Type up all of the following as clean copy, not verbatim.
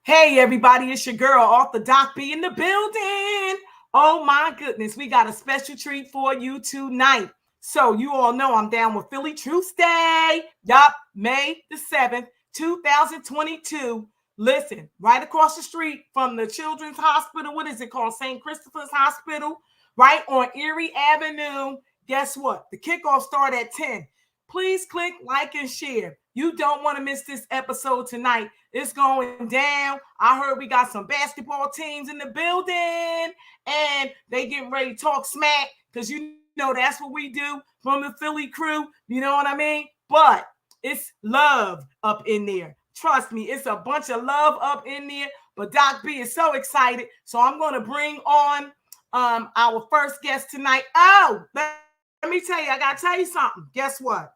Hey, everybody, it's your girl, Author Doc B in the building. Oh, my goodness. We got a special treat for you tonight. So you all know I'm down with Philly Truce Day. Yup, May the 7th, 2022. Listen, right across the street from the Children's Hospital. What is it called? St. Christopher's Hospital, right on Erie Avenue. Guess what? The kickoff start at 10. Please click like and share. You don't want to miss this episode tonight. It's going down. I heard we got some basketball teams in the building and they getting ready to talk smack because you know that's what we do from the Philly crew. You know what I mean? But it's love up in there. Trust me, it's a bunch of love up in there. But Doc B is so excited. So I'm going to bring on our first guest tonight. Oh, let me tell you, I got to tell you something. Guess what?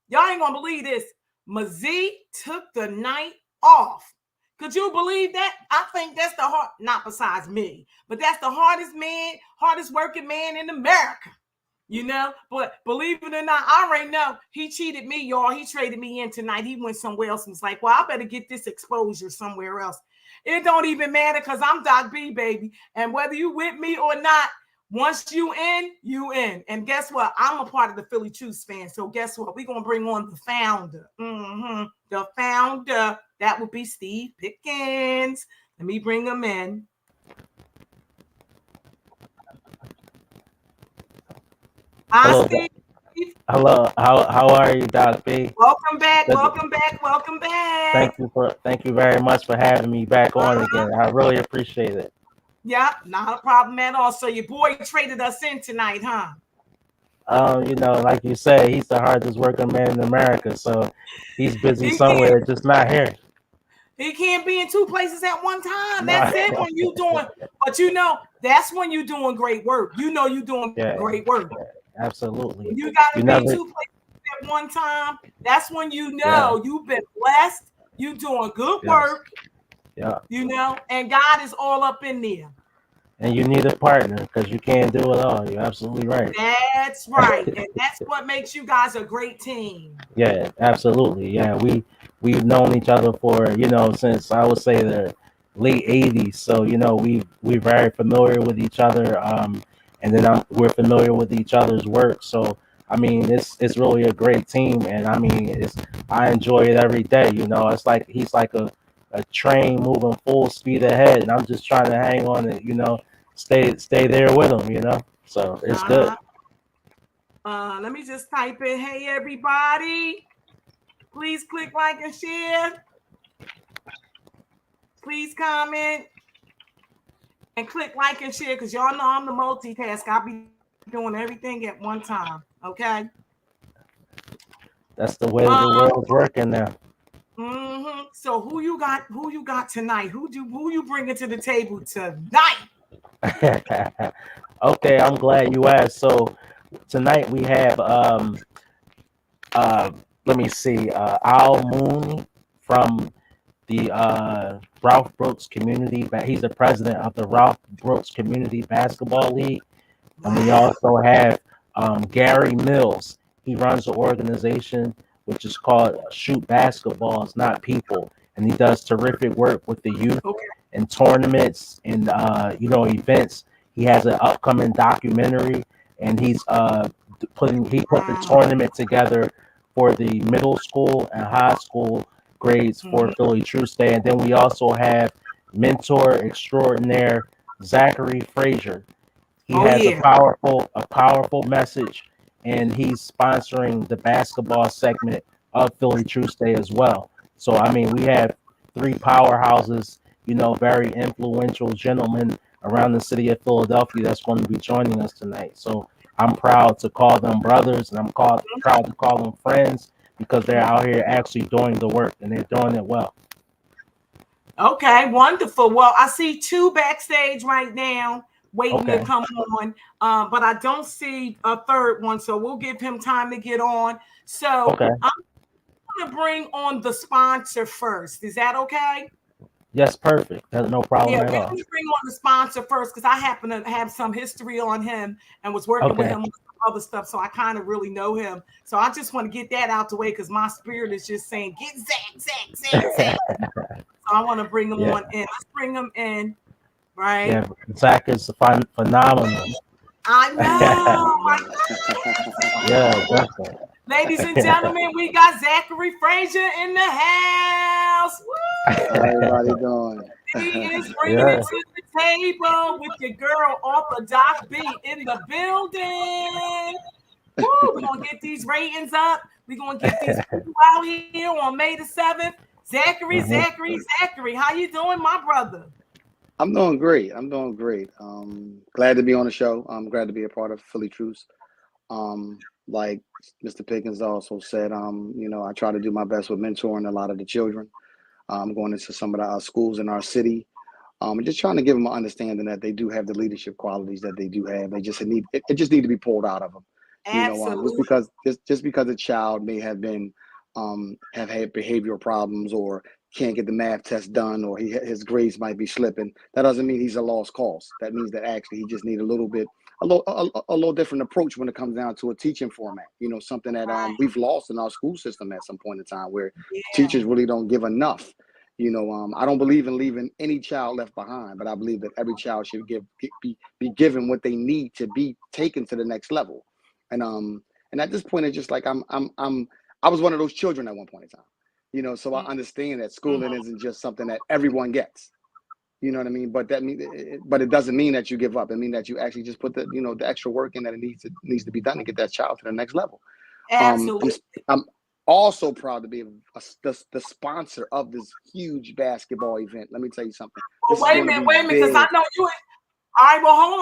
Y'all ain't going to believe this. Mazzie took the night off. Could you believe that? I think that's the hard, not besides me, but that's the hardest working man in America. You know, but believe it or not, I already know he cheated me, y'all. He traded me in tonight. He went somewhere else and was like, well, I better get this exposure somewhere else. It don't even matter because I'm Doc B, baby. And whether you with me or not, once you in, you in. And guess what? I'm a part of the Philly Truce fan. So guess what? We're going to bring on the founder. The founder. That would be Steve Pickens. Let me bring him in. Hi, Steve. Hello. How are you, Doc B? Welcome back. Welcome back. Thank you very much for having me back on again. I really appreciate it. Yeah, not a problem at all. So your boy traded us in tonight, huh? Like you said, he's the hardest working man in America, so he's busy somewhere, just not here. He can't be in two places at one time. That's it when you doing, but that's when you're doing great work. You know you're doing great work. Yeah, absolutely. You gotta be in two places at one time. That's when you've been blessed. You doing good work. Yeah. And God is all up in there. And you need a partner because you can't do it all. You're absolutely right. That's right. And that's what makes you guys a great team. Yeah, absolutely. Yeah, we've known each other for, since I would say the late 80s. So, we're very familiar with each other. And then we're familiar with each other's work. So, I mean, it's really a great team. And I mean, I enjoy it every day. It's like he's like a train moving full speed ahead, and I'm just trying to hang on and stay there with him, so it's good. Let me just type in, hey everybody, please click like and share, please comment and click like and share because y'all know I'm the multitask. I'll be doing everything at one time. Okay, that's the way the world's working now. So who you got tonight? Who you bringing to the table tonight? Okay, I'm glad you asked. So tonight we have let me see, Al Mooney from the Ralph Brooks Community. He's the president of the Ralph Brooks Community Basketball League, and we also have Gary Mills. He runs the organization which is called Shoot Basketballs, Not People. And he does terrific work with the youth and tournaments and, events. He has an upcoming documentary, and he put the tournament together for the middle school and high school grades for Philly Truce Day. And then we also have mentor extraordinaire Zachary Frazier. He has a powerful message, and he's sponsoring the basketball segment of Philly Truce Day as well. So, I mean, we have three powerhouses, very influential gentlemen around the city of Philadelphia that's going to be joining us tonight. So I'm proud to call them brothers, and I'm proud to call them friends because they're out here actually doing the work, and they're doing it well. Okay, wonderful. Well, I see two backstage right now waiting to come on, but I don't see a third one, so we'll give him time to get on. So I'm going to bring on the sponsor first. Is that okay? Yes, perfect. That's no problem at all. Let me bring on the sponsor first because I happen to have some history on him and was working with him on some other stuff, so I kind of really know him. So I just want to get that out the way because my spirit is just saying, get Zach. I want to bring him on in. Let's bring him in, right? Yeah, Zach is phenomenal. I know. My Yeah, definitely. ladies and gentlemen, we got Zachary Frazier in the house. Woo! How everybody doing? He is bringing Yeah. it to the table with your girl Orthodox B in the building. Woo! We're gonna get these ratings up. We're gonna get these people out here on May the 7th. Zachary, Mhm. Zachary, how you doing, my brother? I'm doing great. I'm doing great. Glad to be on the show. I'm glad to be a part of Philly Truce. Like Mr. Pickens also said, I try to do my best with mentoring a lot of the children. Going into some of the schools in our city. And just trying to give them an understanding that they do have the leadership qualities that they do have. They just need it just need to be pulled out of them. Absolutely. Just because a child may have been have had behavioral problems or can't get the math test done or his grades might be slipping, that doesn't mean he's a lost cause. That means that actually he just need a little different approach when it comes down to a teaching format. Something that we've lost in our school system at some point in time where teachers really don't give enough. I don't believe in leaving any child left behind, but I believe that every child should be given what they need to be taken to the next level. And at this point, it's just like I was one of those children at one point in time. So I understand that schooling isn't just something that everyone gets. You know what I mean? But it doesn't mean that you give up. It means that you actually just put the extra work in that it needs to be done to get that child to the next level. Absolutely. I'm also proud to be the sponsor of this huge basketball event. Let me tell you something. Well, wait a minute, because I know you. All right, well, hold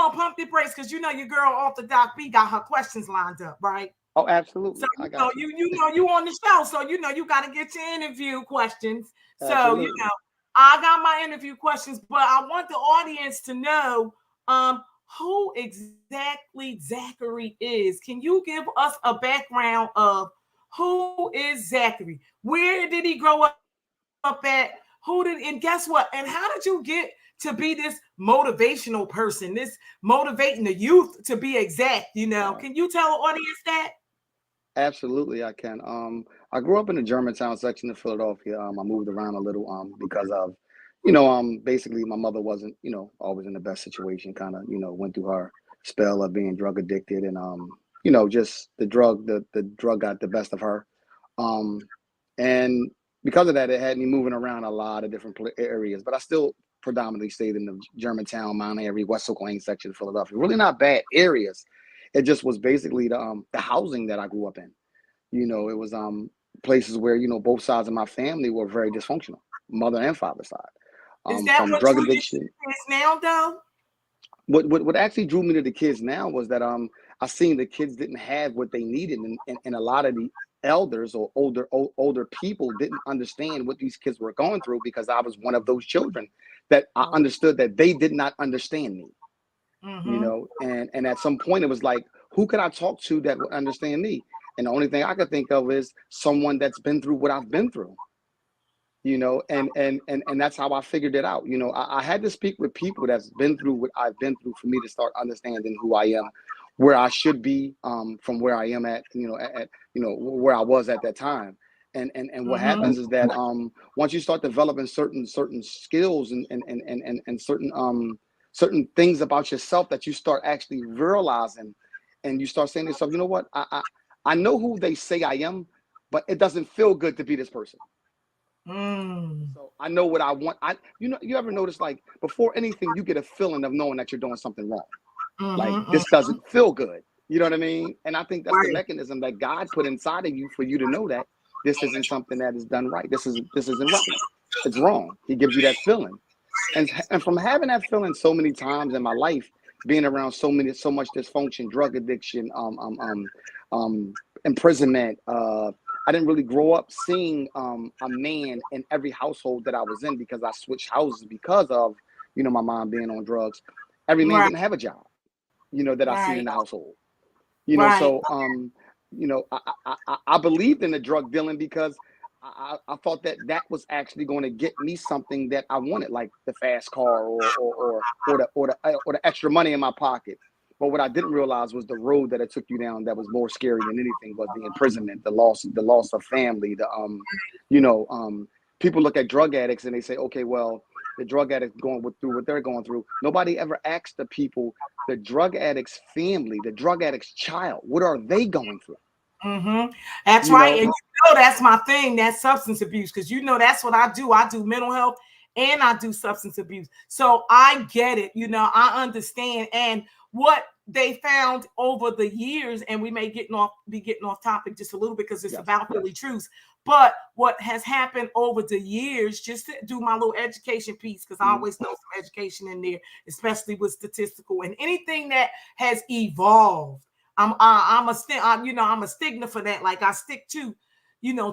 on. Pump the brakes, because your girl Orthodox B got her questions lined up, right? Oh, absolutely. So you on the show, so you got to get your interview questions. Absolutely. So I got my interview questions, but I want the audience to know who exactly Zachary is. Can you give us a background of who is Zachary? Where did he grow up at? And guess what? And how did you get to be this motivational person, this motivating the youth to be exact? Can you tell the audience that? Absolutely, I can. I grew up in the Germantown section of Philadelphia. I moved around a little because of, basically my mother wasn't, always in the best situation. Kind of, went through her spell of being drug addicted, and just the drug got the best of her, and because of that, it had me moving around a lot of different areas. But I still predominantly stayed in the Germantown, Mount Airy, West Oklahoma section of Philadelphia. Really not bad areas. It just was basically the housing that I grew up in. It was places where both sides of my family were very dysfunctional, mother and father side. Is that From what drug drew addiction. you to kids now, though? What actually drew me to the kids now was that I seen the kids didn't have what they needed, and a lot of the elders or older people didn't understand what these kids were going through, because I was one of those children that I understood that they did not understand me. And at some point it was like, who could I talk to that would understand me? And the only thing I could think of is someone that's been through what I've been through. And that's how I figured it out. I had to speak with people that's been through what I've been through for me to start understanding who I am, where I should be, from where I am at where I was at that time. And what happens is that once you start developing certain skills and certain things about yourself that you start actually realizing, and you start saying to yourself, you know what, I know who they say I am, but it doesn't feel good to be this person. So I know what I want. You ever notice, like, before anything, you get a feeling of knowing that you're doing something wrong. Like, this doesn't feel good. You know what I mean? And I think that's the mechanism that God put inside of you for you to know that this isn't something that is done right. This isn't right. It's wrong. He gives you that feeling. And from having that feeling so many times in my life, being around so much dysfunction, drug addiction, imprisonment, I didn't really grow up seeing a man in every household that I was in, because I switched houses because of my mom being on drugs. Every man didn't have a job, that I seen in the household. So I believed in the drug dealing because I thought that was actually going to get me something that I wanted, like the fast car or the extra money in my pocket. But what I didn't realize was the road that it took you down that was more scary than anything was the imprisonment, the loss of family, people look at drug addicts and they say, okay, well, the drug addicts through what they're going through. Nobody ever asks the people, the drug addict's family, the drug addict's child, what are they going through? That's right. And that's my thing, that substance abuse, because that's what I do. I do mental health and I do substance abuse. So I get it. I understand. And what they found over the years, and we may be getting off topic just a little bit because it's about Philly Truce. But what has happened over the years, just to do my little education piece, because I always know some education in there, especially with statistical and anything that has evolved. I'm a stigma for that. Like I stick to,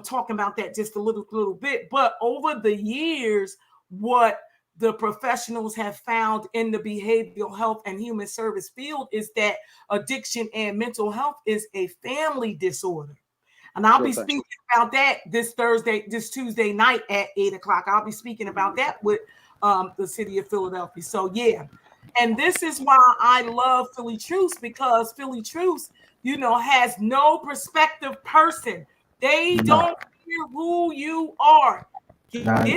talking about that just a little bit. But over the years, what the professionals have found in the behavioral health and human service field is that addiction and mental health is a family disorder. And I'll be speaking about that this Tuesday night at 8:00. I'll be speaking about that with the city of Philadelphia. So yeah. And this is why I love Philly Truce, because Philly Truce, has no prospective person. They don't care who you are. Get down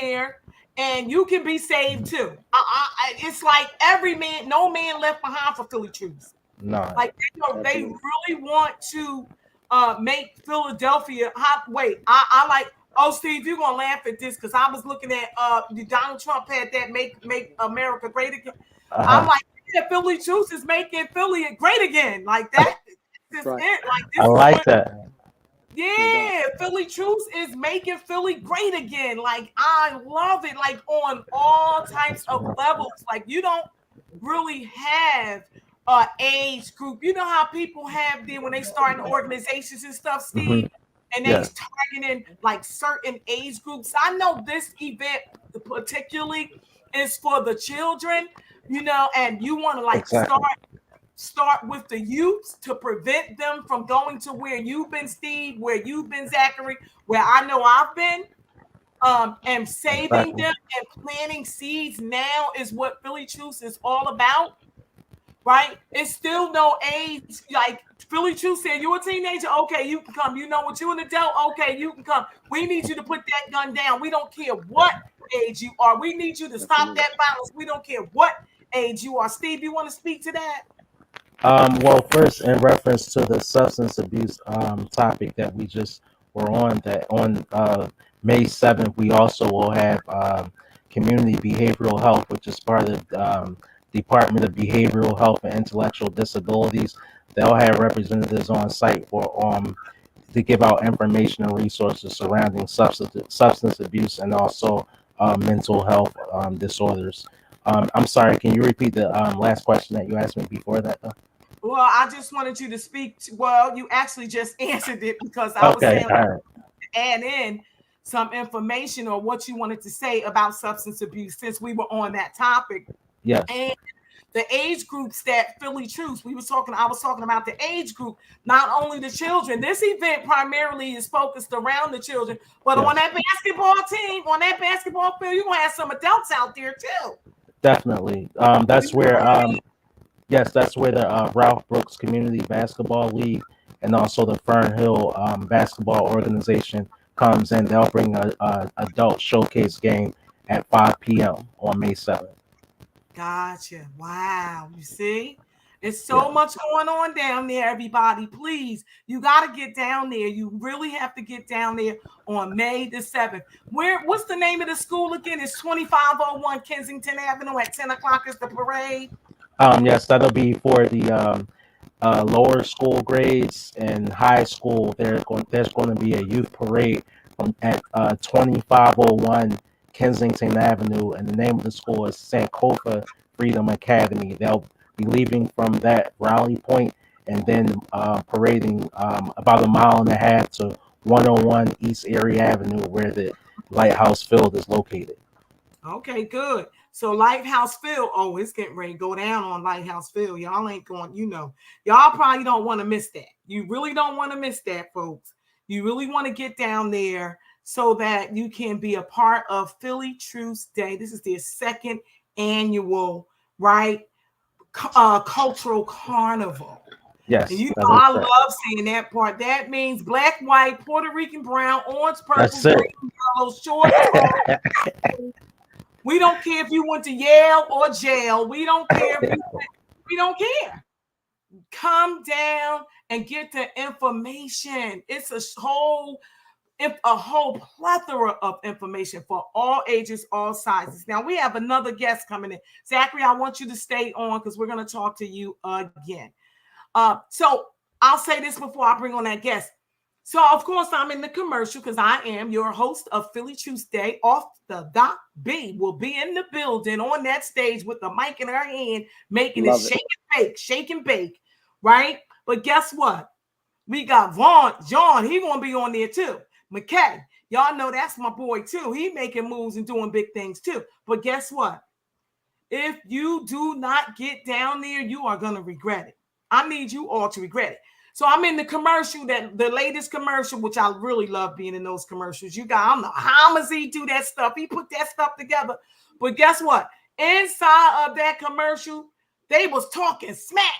there and you can be saved too. It's like no man left behind for Philly Truce. No. Like they really want to make Philadelphia I like. Oh, Steve, you're gonna laugh at this because I was looking at Donald Trump had that make America great again. I'm like, yeah, Philly Truce is making Philly great again. Like that. This Right. it. Like this I like that. Yeah, Philly Truce is making Philly great again. Like I love it. Like on all types of levels. Like you don't really have age group. You know how people have when they start in organizations and stuff, Steve, and they targeting like certain age groups. I know this event particularly is for the children, and you want to like start with the youth to prevent them from going to where you've been, Steve, where you've been, Zachary, where I know I've been. And saving them and planting seeds now is what Philly Truce is all about. Right? It's still no age. Like Philly Truce said, you're a teenager. Okay, you can come. You know what? You're an adult. Okay, you can come. We need you to put that gun down. We don't care what age you are. We need you to stop that violence. We don't care what age you are. Steve, you want to speak to that? Well, first, in reference to the substance abuse topic that we just were on, that on May 7th, we also will have community behavioral health, which is part of the Department of Behavioral Health and Intellectual Disabilities. They'll have representatives on site to give out information and resources surrounding substance abuse and also mental health disorders. I'm sorry, can you repeat the last question that you asked me before that? Well, I just wanted you to speak you actually just answered it because I was saying to add in some information or what you wanted to say about substance abuse since we were on that topic. Yes. And the age groups that Philly Truce, I was talking about the age group, not only the children. This event primarily is focused around the children, but on that basketball team, on that basketball field, you're going to have some adults out there too. Definitely. That's where the Ralph Brooks Community Basketball League and also the Fern Hill Basketball Organization comes in. They'll bring a adult showcase game at 5 p.m. on May 7th. Gotcha. Wow. You see? There's so much going on down there, everybody. Please, you got to get down there. You really have to get down there on May the 7th. What's the name of the school again? It's 2501 Kensington Avenue at 10 o'clock is the parade. Yes, that'll be for the lower school grades and high school. There's going to be a youth parade at 2501 Kensington Avenue, and the name of the school is Sankofa Freedom Academy. They'll be leaving from that rally point and then parading about a mile and a half to 101 East Erie Avenue, where the Lighthouse Field is located. Okay, good. So Lighthouse Field, it's getting ready to go down on Lighthouse Field. Y'all ain't going, y'all probably don't want to miss that. You really don't want to miss that, folks. You really want to get down there so that you can be a part of Philly Truce Day. This is their second annual, cultural carnival. Yes, And you know, that's I correct. love seeing that part. That means black, white, Puerto Rican, brown, orange, purple, That's it. green, yellow, short, tall. We don't care if you went to Yale or jail. We don't care if we don't care. Come down and get the information. It's a whole plethora of information for all ages, all sizes. Now we have another guest coming in. Zachary, I want you to stay on because we're going to talk to you again. So I'll say this before I bring on that guest. So of course I'm in the commercial because I am your host of Philly Truce Day. Off the Doc B will be in the building on that stage with the mic in her hand, making it shake and bake, right? But guess what? We got John, he gonna be on there too. McKay, y'all know that's my boy too. He making moves and doing big things too. But guess what? If you do not get down there, you are gonna regret it. I need you all to regret it. So I'm in the commercial, that the latest commercial, which I really love being in those commercials. You got, I don't know how Mazzie do that stuff. He put that stuff together. But guess what? Inside of that commercial, they was talking smack.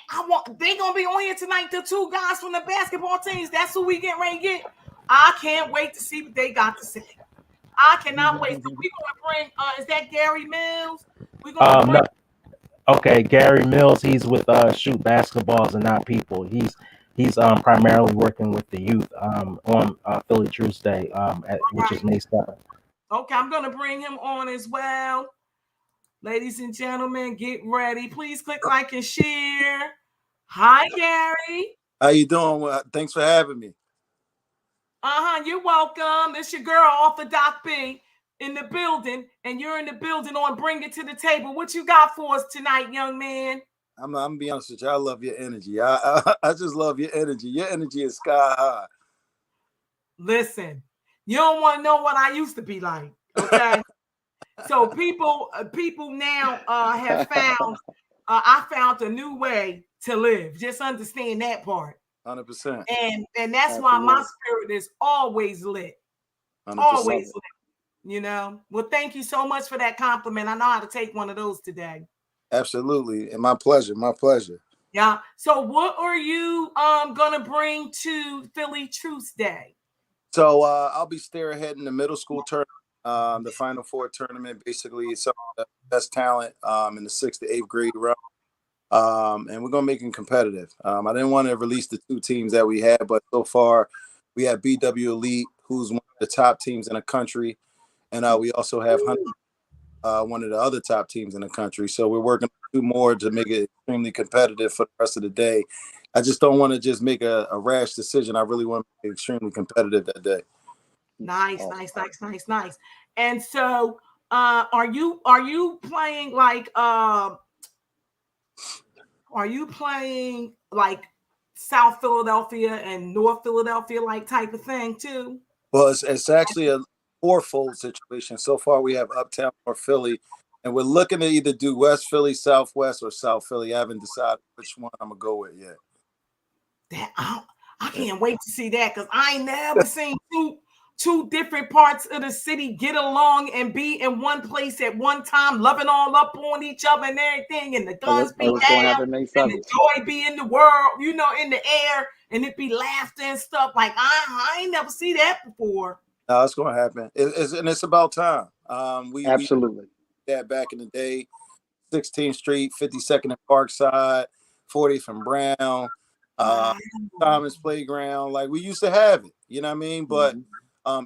They gonna be on here tonight. The two guys from the basketball teams. That's who we getting ready to get. I can't wait to see what they got to say. I cannot wait. So we gonna bring. Is that Gary Mills? We gonna bring. No, okay, Gary Mills. He's with Shoot Basketballs and Not People. He's primarily working with the youth on Philly Truce Day, which is May 7th. Okay, I'm gonna bring him on as well. Ladies and gentlemen, get ready. Please click like and share. Hi, Gary. How you doing? Well, thanks for having me. You're welcome. It's your girl off the Doc B in the building, and you're in the building on Bring It to the Table. What you got for us tonight, young man? I'm gonna be honest with you. I love your energy. I just love your energy. Your energy is sky high. Listen, you don't want to know what I used to be like, okay? So people now have found. I found a new way to live. Just understand that part. 100%. And that's why my spirit is always lit. 100%. Always lit. You know. Well, thank you so much for that compliment. I know how to take one of those today. Absolutely. And my pleasure. My pleasure. Yeah. So what are you gonna bring to Philly Truce Day? So I'll be spearheading the middle school tournament, the Final Four tournament. Basically, some of the best talent in the 6th to 8th grade realm. And we're gonna make it competitive. I didn't want to release the two teams that we had, but so far we have BW Elite, who's one of the top teams in the country, and we also have one of the other top teams in the country. So we're working on 2 more to make it extremely competitive for the rest of the day. I just don't want to just make a rash decision. I really want to make it extremely competitive that day. Nice. And so, are you playing like Are you playing like South Philadelphia and North Philadelphia like type of thing too? Well, it's actually a 4-fold situation. So far, we have Uptown or Philly, and we're looking to either do West Philly, Southwest, or South Philly. I haven't decided which one I'm gonna go with yet. I can't wait to see that because I ain't never seen two different parts of the city get along and be in one place at one time, loving all up on each other and everything, and the guns be down, and the joy be in the world, you know, in the air, and it be laughter and stuff. Like I ain't never see that before. No, it's gonna happen. It's about time. Absolutely. We had back in the day, 16th Street, 52nd and Parkside, 40th and Brown, Thomas Playground. Like we used to have it, you know what I mean? But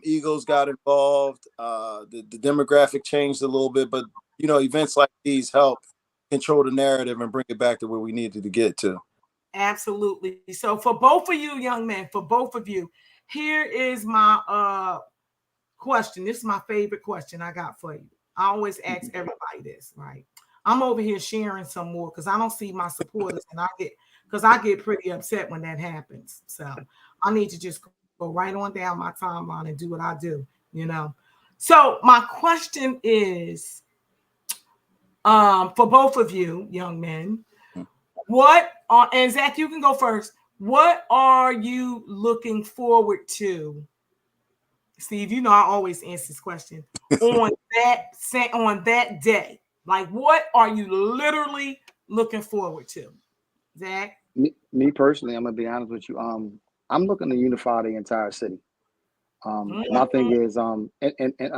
Eagles got involved. The demographic changed a little bit, but you know, events like these help control the narrative and bring it back to where we needed to get to. Absolutely. So for both of you young men, for both of you, here is my question. This is my favorite question I got for you. I always ask everybody this, right? I'm over here sharing some more because I don't see my supporters, and I get pretty upset when that happens. So I need to just go right on down my timeline and do what I do, you know. So my question is, for both of you young men, and Zach, you can go first. What are you looking forward to? Steve, you know I always answer this question on that day. Like, what are you literally looking forward to? Zach? Me personally, I'm gonna be honest with you. I'm looking to unify the entire city. My thing is, and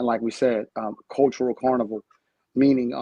like we said, cultural carnival, meaning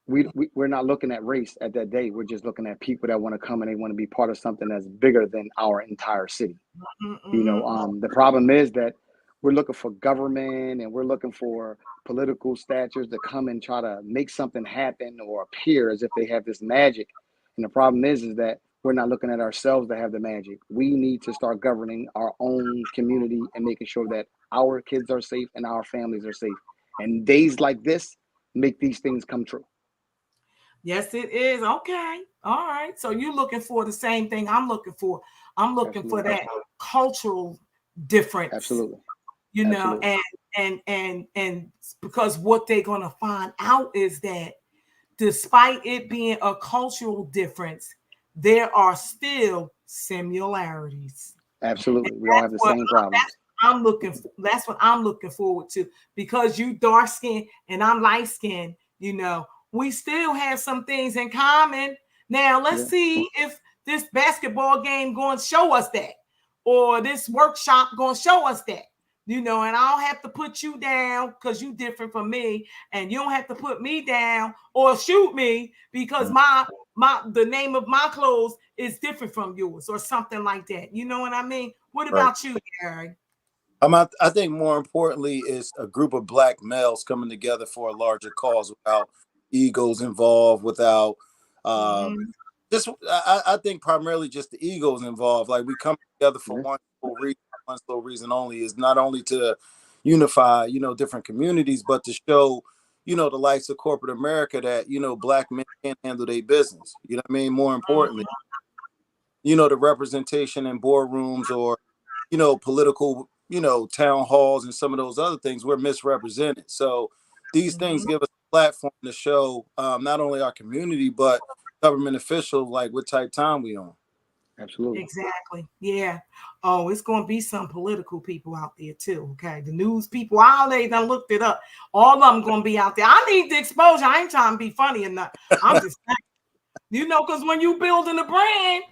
we're not looking at race at that day. We're just looking at people that want to come and they want to be part of something that's bigger than our entire city. The problem is that we're looking for government and we're looking for political statures to come and try to make something happen or appear as if they have this magic. And the problem is that we're not looking at ourselves to have the magic. We need to start governing our own community and making sure that our kids are safe and our families are safe. And days like this make these things come true. Yes, it is. Okay. All right. So you're looking for the same thing I'm looking for. I'm looking for that cultural difference. Absolutely. You know, and because what they're gonna find out is that despite it being a cultural difference, there are still similarities. Absolutely. We all have the same problems. That's what I'm looking forward to, because you dark skinned and I'm light skinned, you know, we still have some things in common. Now let's see if this basketball game going to show us that, or this workshop going to show us that, you know, and I don't have to put you down because you different from me, and you don't have to put me down or shoot me because the name of my clothes is different from yours or something like that. You know what I mean? What about you, Gary? I think more importantly is a group of black males coming together for a larger cause without egos involved, without just I think primarily just the egos involved. Like we come together for one sole reason only, is not only to unify, you know, different communities, but to show, you know, the likes of corporate America that, you know, black men can't handle their business. You know what I mean? More importantly, you know, the representation in boardrooms or, you know, political, you know, town halls and some of those other things, we're misrepresented. So these things give us a platform to show not only our community, but government officials like what type time we on. Absolutely. Exactly. Yeah. Oh, it's going to be some political people out there too. Okay. The news people, all they done looked it up. All of them going to be out there. I need the exposure. I ain't trying to be funny or not. I'm just saying, you know, because when you building a brand,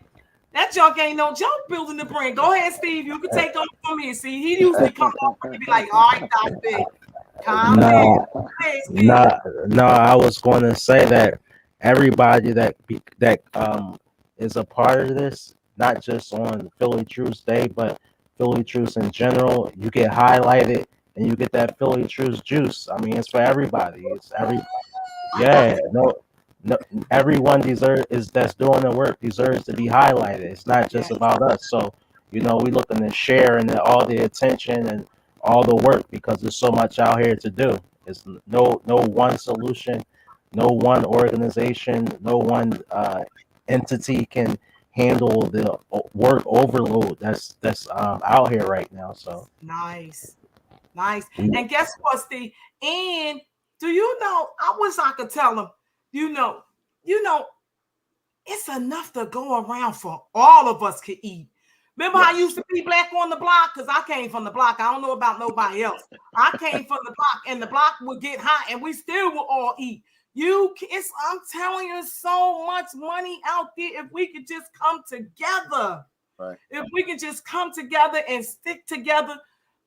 that junk ain't no joke building the brand. Go ahead, Steve. You can take on from here. See, he usually come off and be like, all right, Dr. Big. No, I was going to say that everybody that is a part of this, not just on Philly Truce Day, but Philly Truce in general, you get highlighted and you get that Philly Truce juice. I mean, it's for everybody. No, everyone that's doing the work deserves to be highlighted. It's not just about us. So, you know, we looking to share and all the attention and all the work, because there's so much out here to do. It's no one solution, no one organization, no one entity can handle the work overload that's out here right now. So nice. And guess what, Steve? And do you know? I wish I could tell them. You know, it's enough to go around for all of us to eat. Remember how I used to be black on the block? Because I came from the block. I don't know about nobody else. I came from the block, and the block would get hot, and we still would all eat. I'm telling you, so much money out there if we could just come together. Right. If we can just come together and stick together.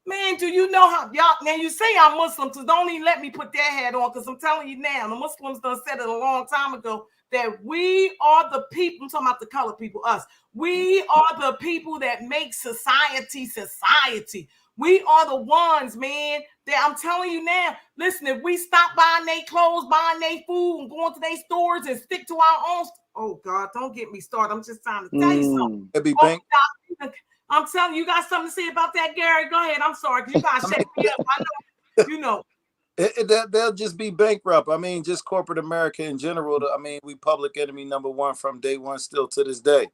Man, do you know how y'all, now you say I'm Muslim, so don't even let me put that hat on, because I'm telling you now, the Muslims done said it a long time ago, that we are the people, I'm talking about the colored people, us. We are the people that make society. We are the ones, man, that I'm telling you now, listen, if we stop buying their clothes, buying their food, and going to their stores and stick to our own, oh God, don't get me started. I'm just trying to tell you something. It'd be I'm telling you, you got something to say about that, Gary? Go ahead. I'm sorry, because you got to shake me up. I know, you know. They'll just be bankrupt. I mean, just corporate America in general. I mean, we public enemy number one from day one, still to this day.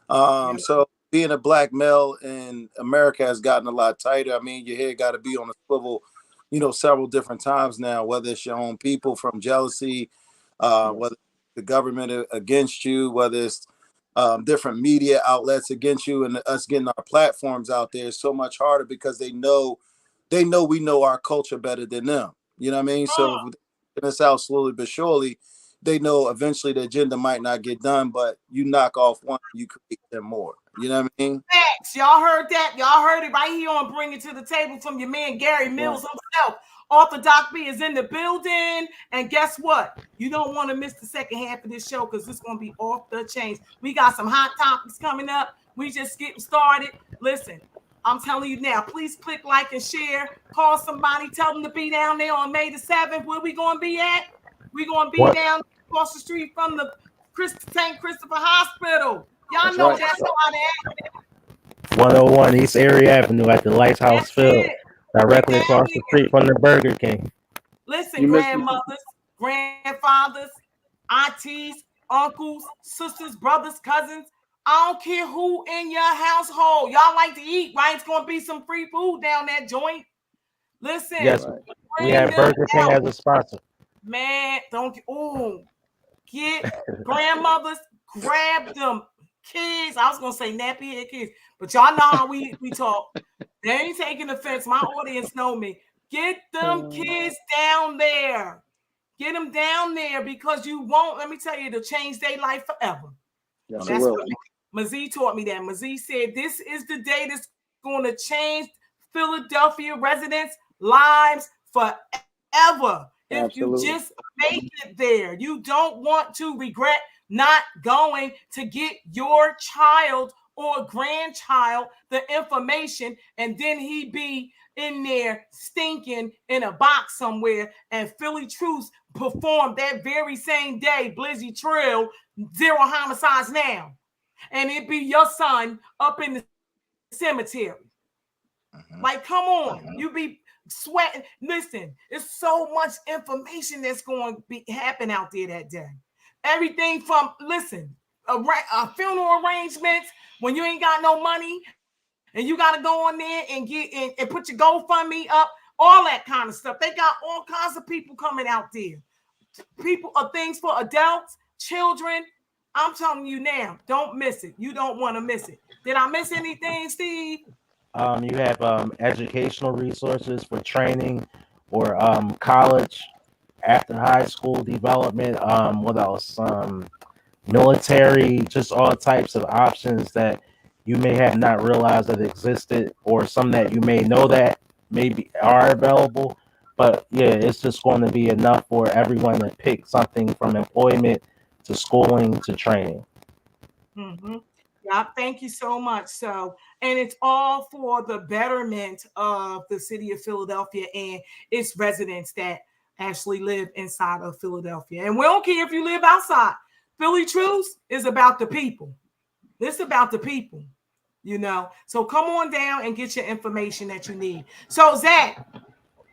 So being a black male in America has gotten a lot tighter. I mean, your head got to be on a swivel, you know, several different times now, whether it's your own people from jealousy, whether the government against you, whether it's different media outlets against you, and us getting our platforms out there is so much harder because they know we know our culture better than them. You know what I mean? So if it's out slowly but surely, they know eventually the agenda might not get done, but you knock off one, you create 10 more. You know what I mean? Facts. Y'all heard that? Y'all heard it right here on Bring It to the Table from your man Gary Mills himself. Author Doc B is in the building. And guess what? You don't want to miss the second half of this show because it's going to be off the chains. We got some hot topics coming up. We just getting started. Listen, I'm telling you now, please click like and share. Call somebody. Tell them to be down there on May the 7th. Where we going to be at? We're going to be down across the street from the St. Christopher Hospital. Y'all know that's how that 101 East Erie Avenue at the Lighthouse Field, directly across the street from the Burger King. Listen, grandmothers, grandfathers, aunties, uncles, sisters, brothers, cousins. I don't care who in your household. Y'all like to eat, right? It's going to be some free food down that joint. Listen. Yes, we have Burger King as a sponsor. Man, get grandmothers, grab them kids. I was gonna say nappy head kids, but y'all know how we talk. They ain't taking offense. My audience know me. Get them kids down there. Get them down there because you won't. Let me tell you, to change their life forever. Yes, that's what Mazzie taught me. That Mazzie said, "This is the day that's going to change Philadelphia residents' lives forever." If you just make it there, you don't want to regret not going to get your child or grandchild the information, and then he be in there stinking in a box somewhere. And Philly Truce performed that very same day, Blizzy Trill, 0 homicides now, and it be your son up in the cemetery. Like, come on, you be sweating. Listen, it's so much information that's going to be happen out there that day. Everything from funeral arrangements when you ain't got no money and you got to go on there and get in and put your GoFundMe up, all that kind of stuff. They got all kinds of people coming out there. People are things for adults, children. I'm telling you now, don't miss it. You don't want to miss it. Did I miss anything, Steve? You have educational resources for training or college, after high school development. What else? Military, just all types of options that you may have not realized that existed, or some that you may know that maybe are available. But yeah, it's just going to be enough for everyone to pick something from employment to schooling to training. Yeah, thank you so much. So, and it's all for the betterment of the city of Philadelphia and its residents that actually live inside of Philadelphia. And we don't care if you live outside. Philly Truce is about the people. It's about the people, you know. So come on down and get your information that you need. So, Zach.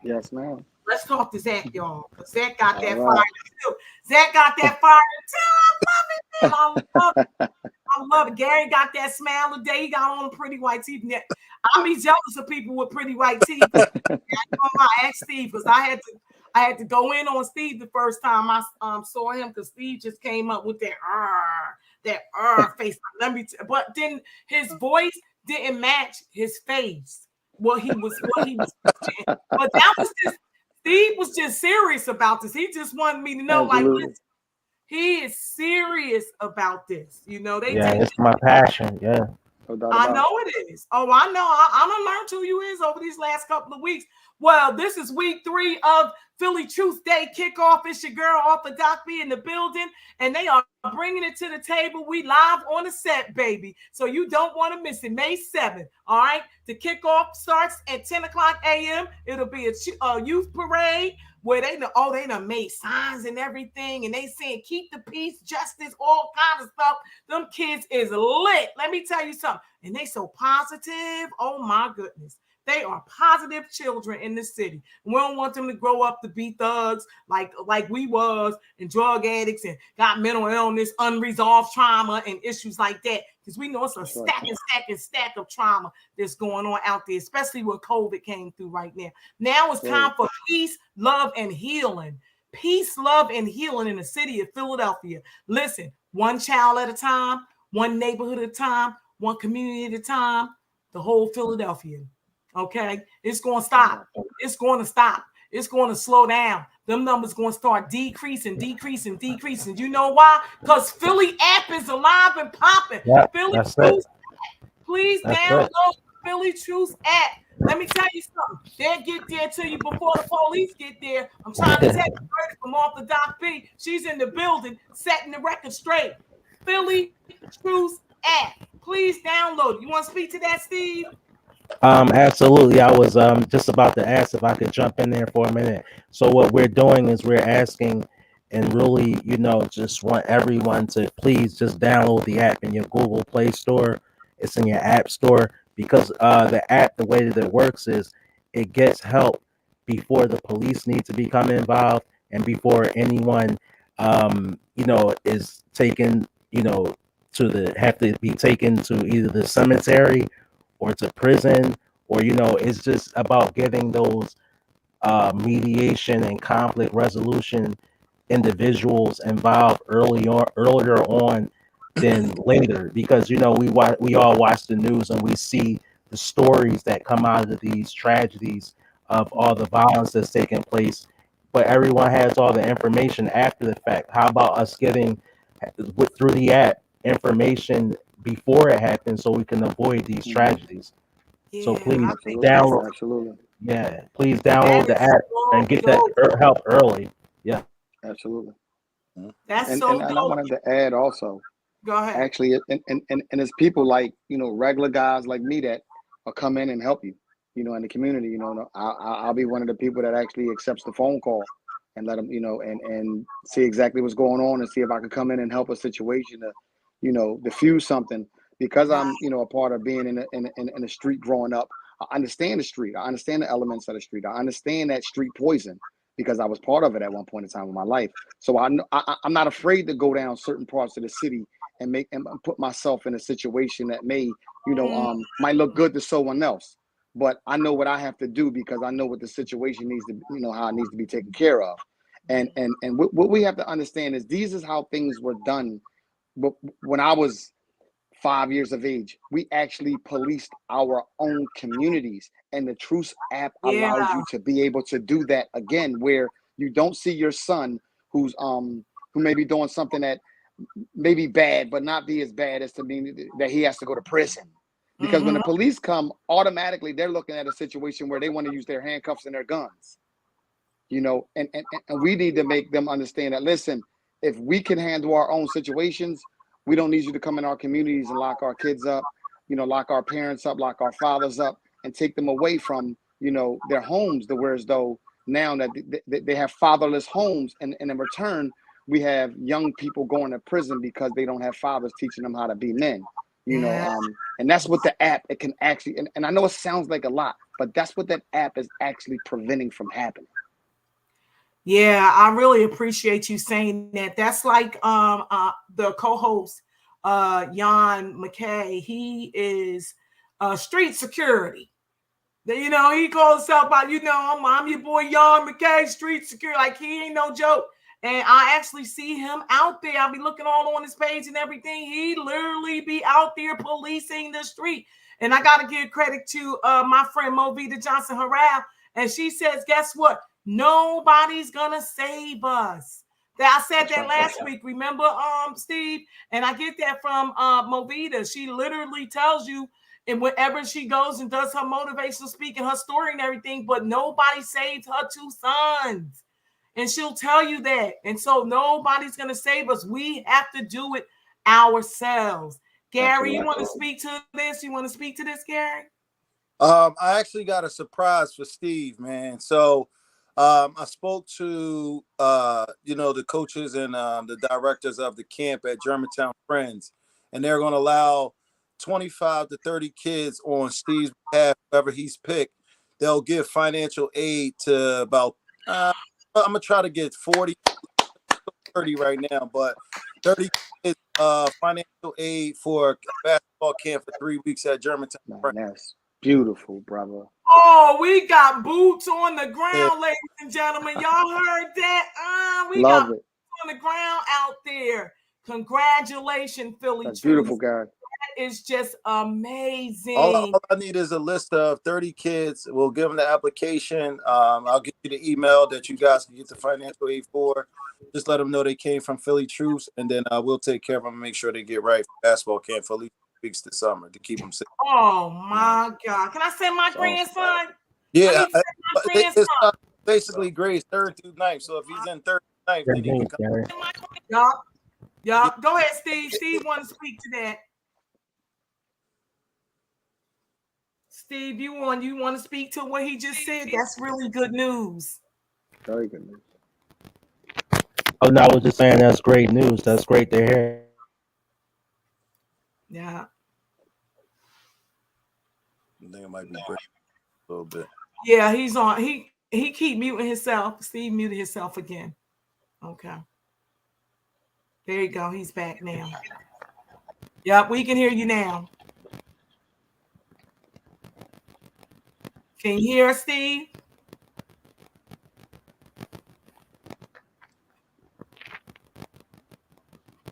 Yes, ma'am. Let's talk to Zach, y'all. Zach got that fire too. Zach got that fire too. I love it, man. I love it. Gary got that smile today. He got on pretty white teeth. I'll be jealous of people with pretty white teeth. I asked Steve because I had to go in on Steve the first time I saw him because Steve just came up with that face. But then his voice didn't match his face. What he was saying. But that was just Steve was just serious about this. He just wanted me to know, listen, he is serious about this. You know, it's my passion. Yeah. I know it is. Oh, I know. I done learned who you is over these last couple of weeks. Well, this is week 3 of Philly Truce Day kickoff. It's your girl, Author Doc B, in the building, and they are bringing it to the table. We live on the set, baby. So you don't want to miss it. May 7th. All right. The kickoff starts at 10 o'clock a.m. It'll be a youth parade where they done made signs and everything, and they saying keep the peace, justice, all kinds of stuff. Them kids is lit. Let me tell you something. And they so positive. Oh my goodness. They are positive children in the city. We don't want them to grow up to be thugs like we was, and drug addicts, and got mental illness, unresolved trauma, and issues like that. Because we know it's a stack of trauma that's going on out there, especially when COVID came through right now. Now it's time for peace, love, and healing. Peace, love, and healing in the city of Philadelphia. Listen, one child at a time, one neighborhood at a time, one community at a time, the whole Philadelphia. Okay, it's going to stop. It's going to stop. it's going to slow down. Them numbers going to start decreasing. You know why? Because Philly app is alive and popping. Yeah, Philly that's Truce, it. please That's download it. Philly Truce app. Let me tell you something. They'll get there to you before the police get there. I'm trying to take the verdict from off the Doc B. She's in the building, setting the record straight. Philly Truce app. Please download it. You want to speak to that, Steve? Absolutely. I was just about to ask if I could jump in there for a minute. So what we're doing is we're asking and really, just want everyone to please just download the app in your Google Play Store. It's in your App Store because the app, the way that it works is it gets help before the police need to become involved and before anyone, is taken, have to be taken to either the cemetery or to prison, or it's just about getting those mediation and conflict resolution individuals involved earlier on than later, because we all watch the news and we see the stories that come out of these tragedies of all the violence that's taking place, but everyone has all the information after the fact. How about us getting through the app information before it happens so we can avoid these tragedies? So please download. Absolutely. Yeah, please download the app and get that help early. Yeah, absolutely. That's and so I dope. wanted to add also. Go ahead. Actually, and it's people like regular guys like me that will come in and help you. In the community. I'll be one of the people that actually accepts the phone call and let them, and see exactly what's going on and see if I can come in and help a situation to, diffuse something. Because I'm, a part of being in the street growing up. I understand the street. I understand the elements of the street. I understand that street poison because I was part of it at one point in time in my life. So I'm not afraid to go down certain parts of the city and put myself in a situation that may, might look good to someone else. But I know what I have to do because I know what the situation needs to, how it needs to be taken care of. And what we have to understand is these is how things were done. But when I was 5 years of age, we actually policed our own communities, and the Truce app allows you to be able to do that again, where you don't see your son who may be doing something that may be bad, but not be as bad as to mean that he has to go to prison. Because when the police come, automatically they're looking at a situation where they want to use their handcuffs and their guns. And we need to make them understand that, listen, if we can handle our own situations, we don't need you to come in our communities and lock our kids up, lock our parents up, lock our fathers up, and take them away from, their homes, to where as though now that they have fatherless homes, and in return, we have young people going to prison because they don't have fathers teaching them how to be men. And that's what the app, it can actually, and I know it sounds like a lot, but that's what that app is actually preventing from happening. Yeah, I really appreciate you saying that. That's like the co-host Jan McKay. He is street security. He calls himself out, I'm your boy Jan McKay, street security. Like, he ain't no joke. And I actually see him out there. I'll be looking all on his page and everything. He literally be out there policing the street. And I got to give credit to my friend Movita Johnson Harrell. And she says, guess what? Nobody's gonna save us. I said that last week, remember, Steve? And I get that from Movita. She literally tells you, and whenever she goes and does her motivational speaking, her story and everything, but nobody saved her two sons. And she'll tell you that. And so nobody's gonna save us. We have to do it ourselves. Gary, you want to speak to this? You want to speak to this, Gary? I actually got a surprise for Steve, man. So I spoke to the coaches and the directors of the camp at Germantown Friends, and they're going to allow 25 to 30 kids on Steve's behalf, whoever he's picked. They'll give financial aid to about I'm gonna try to get 40, 30 right now, but 30 kids financial aid for a basketball camp for 3 weeks at Germantown Friends. That's beautiful, brother. Oh, we got boots on the ground, ladies and gentlemen. Y'all heard that? We got boots on the ground out there. Congratulations, Philly. That's beautiful, Gary. is just amazing. All I need is a list of 30 kids. We'll give them the application. I'll give you the email that you guys can get the financial aid for. Just let them know they came from Philly Truce, and then we'll take care of them and make sure they get right for basketball camp for at least weeks this summer to keep them safe. Oh my God! Can I send my grandson? Yeah, Send my grandson. it's basically grades 3rd through 9th. So if he's in 3rd through 9th, then he can come. Yup. Go ahead, Steve. Steve wants to speak to that. Steve, you want to speak to what he just said? That's really good news. Very good news. Oh no, I was just saying that's great news. That's great to hear. Yeah. I think it might be great a little bit. Yeah, he's on. He keep muting himself. Steve muted himself again. Okay. There you go. He's back now. Yep, we can hear you now. Can you hear us, Steve?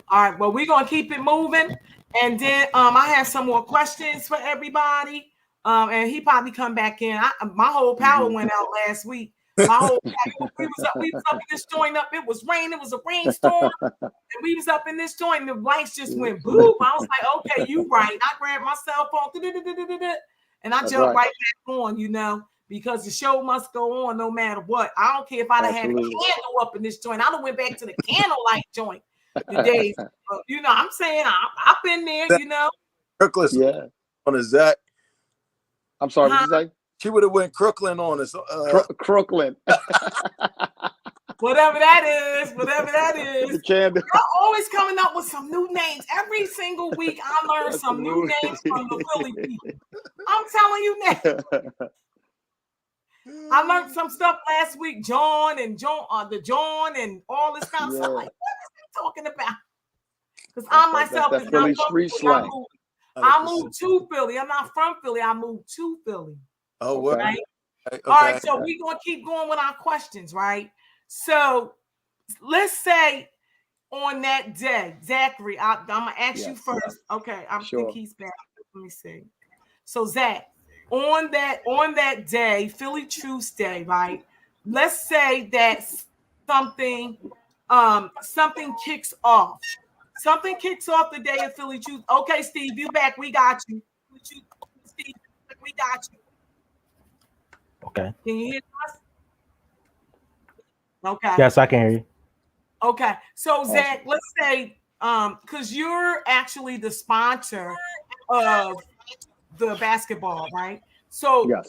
All right, well, we're going to keep it moving. And then I have some more questions for everybody. And he probably come back in. My whole power went out last week. My whole we was up in this joint up. It was rain. It was a rainstorm. And we was up in this joint and the lights just went boom. I was like, okay, you right. I grabbed my cell phone and I jumped right back on, because the show must go on no matter what. I don't care if I'd have had a candle up in this joint. I done went back to the candlelight joint today. I'm saying I've been there, Crooklyn on a Zach. I'm sorry, what did you say? She would have went Crooklyn on us. Crooklyn. Whatever that is. You're always coming up with some new names. Every single week I learn some new names from the Philly people. I'm telling you now. I learned some stuff last week, John and the John and all this kind of stuff. Like, what is he talking about? Because I myself is Philly not street slang. I moved to Philly. I'm not from Philly. I moved to Philly. Oh, what? Right? Okay. All right, so we're going to keep going with our questions, right? So let's say on that day, Zachary, I'm going to ask you first. Okay, I think he's back. Let me see. So, Zach, on that day, Philly Truce Day, right? Let's say that something kicks off. Something kicks off the day of Philly Truce. Okay, Steve, you back. We got you. Steve, we got you. Okay. Can you hear us? Okay. Yes, I can hear you. Okay. So, Zach, let's say, because you're actually the sponsor of the basketball, right? So, what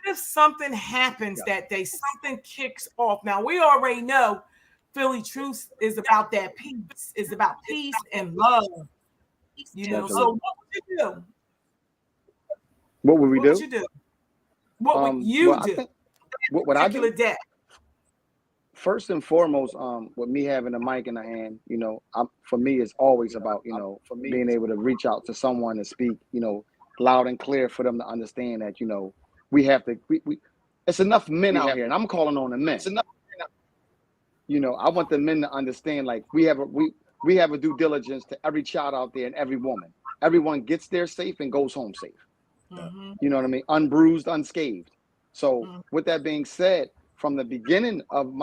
if something happens that day, something kicks off? Now, we already know Philly Truce is about that peace. It's about peace and love. So what would you do? What would we do? What would you do? What would you do? What I do? Day? First and foremost, with me having a mic in the hand, for me, it's always about, being able to reach out to someone and speak, loud and clear for them to understand that, we have to, it's enough men out here, and I'm calling on the men. It's enough. I want the men to understand, like, we have a due diligence to every child out there and every woman. Everyone gets there safe and goes home safe. Mm-hmm. You know what I mean? Unbruised, unscathed. So with that being said, from the beginning of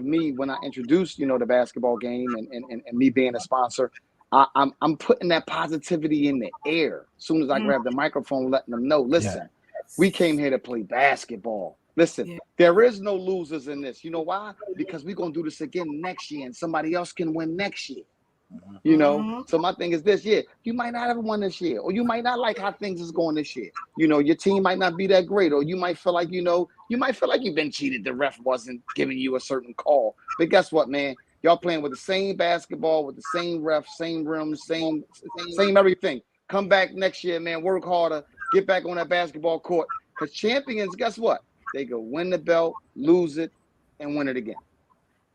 me, when I introduced, the basketball game and me being a sponsor, I'm putting that positivity in the air. As soon as I grab the microphone, letting them know, listen, we came here to play basketball. Listen, there is no losers in this. You know why? Because we're going to do this again next year and somebody else can win next year. So my thing is this year, you might not have won this year, or you might not like how things is going this year. Your team might not be that great, or you might feel like, you've been cheated. The ref wasn't giving you a certain call. But guess what, man? Y'all playing with the same basketball, with the same ref, same rims, same everything. Come back next year, man. Work harder. Get back on that basketball court. Because champions, guess what? They go win the belt, lose it, and win it again.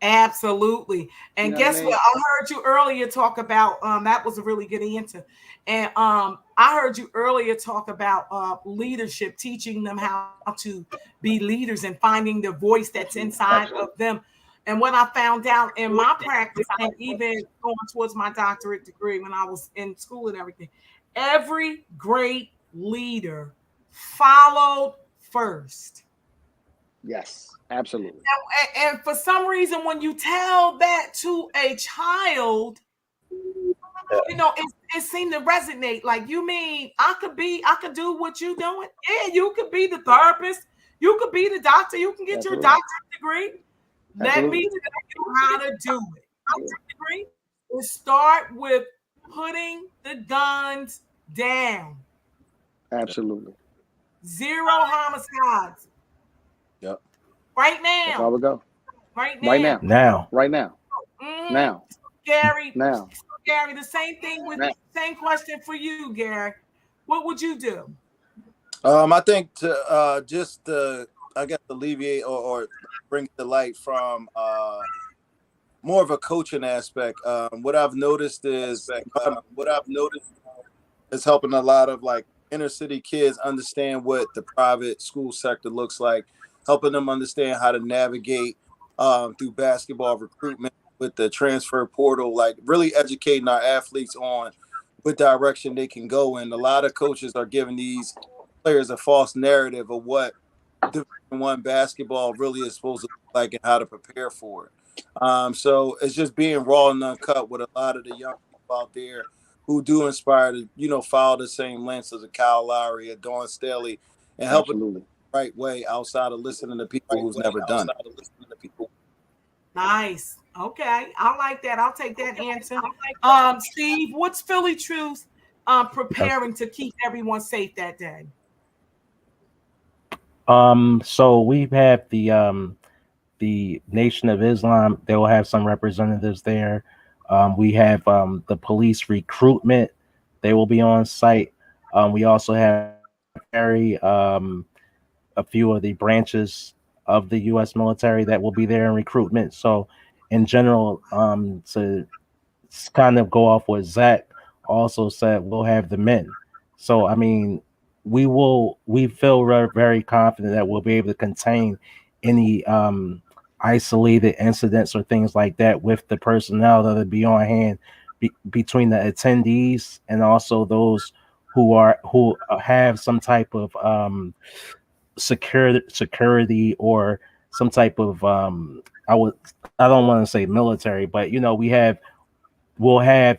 Absolutely. And guess what? I heard you earlier talk about that was a really good answer. And I heard you earlier talk about leadership, teaching them how to be leaders and finding the voice that's inside of them. And what I found out in my practice, and even going towards my doctorate degree when I was in school and everything, every great leader followed first. Yes, absolutely. And for some reason, when you tell that to a child, it seemed to resonate. Like, you mean I could do what you doing? Yeah, you could be the therapist, you could be the doctor, you can get your Absolutely. doctorate degree. Let me Absolutely. tell you how to do it. Degree. We start with putting the guns down. Absolutely. Zero homicides. Yep. Right That's how now. we go. Right Right now. now. Now, Right now. Mhm. Now. Gary, Now. the same thing with Now. same question for you, Gary. What would you do? I think to just I guess alleviate or bring it to light from more of a coaching aspect. What I've noticed is is helping a lot of like inner city kids understand what the private school sector looks like, helping them understand how to navigate through basketball recruitment with the transfer portal, like really educating our athletes on what direction they can go in. A lot of coaches are giving these players a false narrative of what Division One basketball really is supposed to look like and how to prepare for it. So it's just being raw and uncut with a lot of the young people out there who do inspire to, follow the same lens as a Kyle Lowry, a Dawn Staley, and helping Absolutely. the right way outside of listening to people who's never done it. Nice. Okay. I like that. I'll take that answer. Steve, what's Philly Truce preparing to keep everyone safe that day? so we have the Nation of Islam. They will have some representatives there. We have the police recruitment. They will be on site. We also have military, a few of the branches of the U.S. military that will be there in recruitment. So, in general, to kind of go off what Zach also said, we'll have the men. So, I mean, we feel very confident that we'll be able to contain any isolated incidents or things like that with the personnel that'll be on hand between the attendees and also those who have some type of security or some type of I don't want to say military, but we'll have